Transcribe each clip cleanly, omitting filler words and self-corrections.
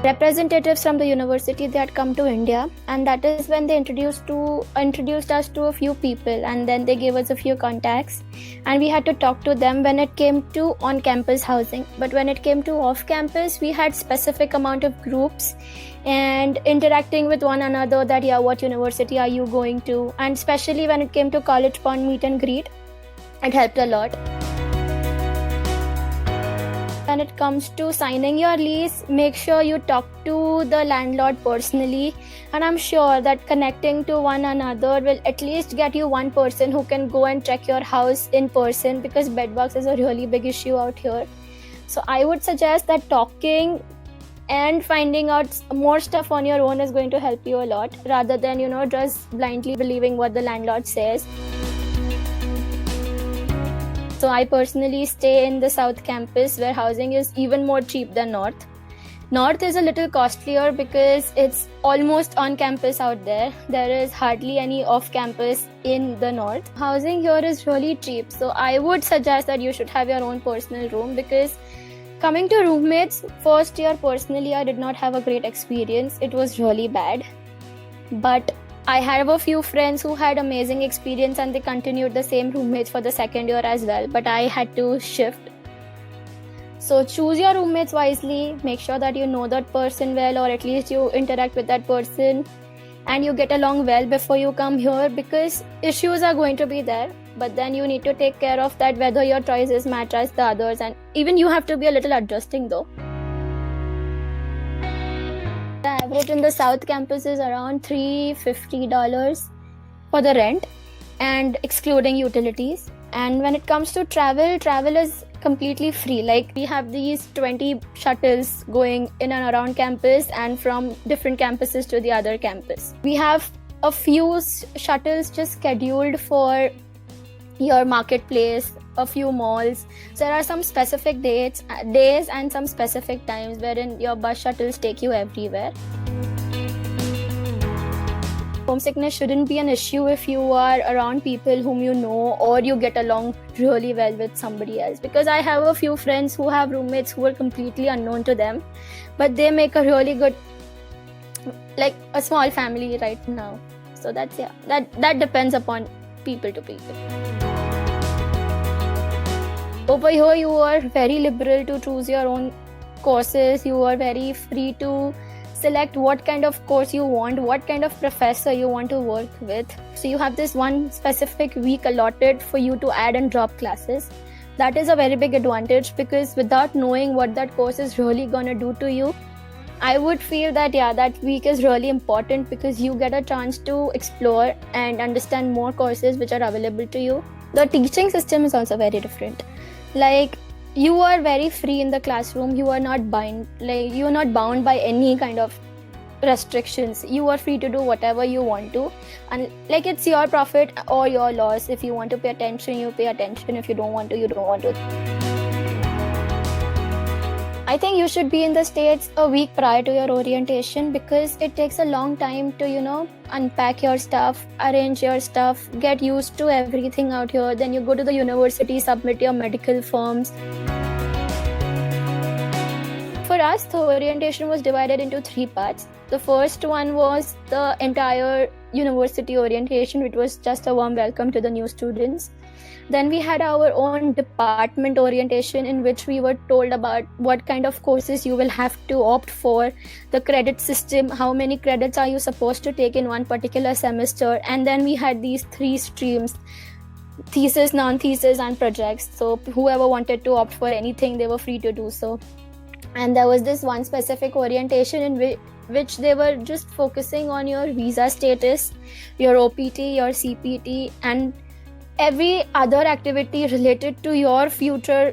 representatives from the university, they had come to India, and that is when they introduced us to a few people, and then they gave us a few contacts, and we had to talk to them when it came to on-campus housing. But when it came to off-campus, we had specific amount of groups and interacting with one another, that what university are you going to, and especially when it came to College Pond meet and greet, it helped a lot. When it comes to signing your lease, make sure you talk to the landlord personally, and I'm sure that connecting to one another will at least get you one person who can go and check your house in person, because bedbugs is a really big issue out here. So I would suggest that talking and finding out more stuff on your own is going to help you a lot, rather than just blindly believing what the landlord says. So I personally stay in the South campus, where housing is even more cheap than North. North is a little costlier because it's almost on campus out there. There is hardly any off campus in the North. Housing here is really cheap. So I would suggest that you should have your own personal room, because coming to roommates, first year personally I did not have a great experience. It was really bad. But I have a few friends who had amazing experience, and they continued the same roommates for the second year as well, but I had to shift. So choose your roommates wisely, make sure that you know that person well, or at least you interact with that person and you get along well before you come here, because issues are going to be there, but then you need to take care of that, whether your choices match as the others, and even you have to be a little adjusting though. The average in the South campus is around $350 for the rent, and excluding utilities. And when it comes to travel is completely free. Like, we have these 20 shuttles going in and around campus and from different campuses to the other campus. We have a few shuttles just scheduled for your marketplace, a few malls. So there are some specific days and some specific times wherein your bus shuttles take you everywhere. Homesickness shouldn't be an issue if you are around people whom you know, or you get along really well with somebody else. Because I have a few friends who have roommates who are completely unknown to them, but they make a really good, like a small family right now. So that depends upon people to people. Over here, you are very liberal to choose your own courses. You are very free to select what kind of course you want, what kind of professor you want to work with. So you have this one specific week allotted for you to add and drop classes. That is a very big advantage, because without knowing what that course is really gonna do to you, I would feel that that week is really important, because you get a chance to explore and understand more courses which are available to you. The teaching system is also very different. Like, you are very free in the classroom. You are not bound by any kind of restrictions. You are free to do whatever you want to, and like, it's your profit or your loss. If you want to pay attention, you pay attention. If you don't want to, you don't want to. I think you should be in the States a week prior to your orientation, because it takes a long time to, unpack your stuff, arrange your stuff, get used to everything out here. Then you go to the university, submit your medical forms. For us, the orientation was divided into 3 parts. The first one was the entire university orientation, which was just a warm welcome to the new students. Then we had our own department orientation, in which we were told about what kind of courses you will have to opt for, the credit system, how many credits are you supposed to take in one particular semester. And then we had these 3 streams: thesis, non-thesis, and projects. So whoever wanted to opt for anything, they were free to do so. And there was this one specific orientation in which they were just focusing on your visa status, your OPT, your CPT, and every other activity related to your future.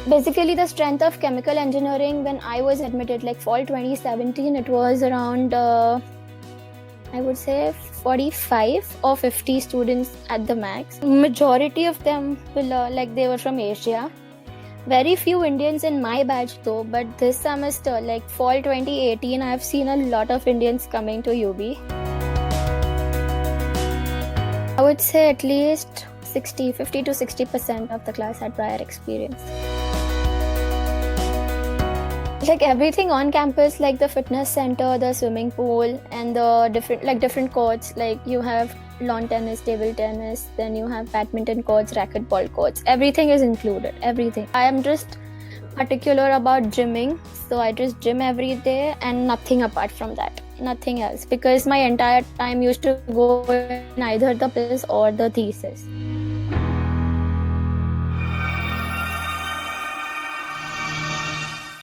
Basically, the strength of chemical engineering, when I was admitted, like fall 2017, it was around, I would say 45 or 50 students at the max. Majority of them they were from Asia. Very few Indians in my batch though, but this semester, like fall 2018, I have seen a lot of Indians coming to UB. I would say at least 50 to 60% of the class had prior experience. Like everything on campus, like the fitness center, the swimming pool, and the different courts. Like you have lawn tennis, table tennis, then you have badminton courts, racquetball courts. Everything is included. Everything. I am just particular about gymming, so I just gym every day and nothing apart from that, nothing else, because my entire time used to go in either the quiz or the thesis.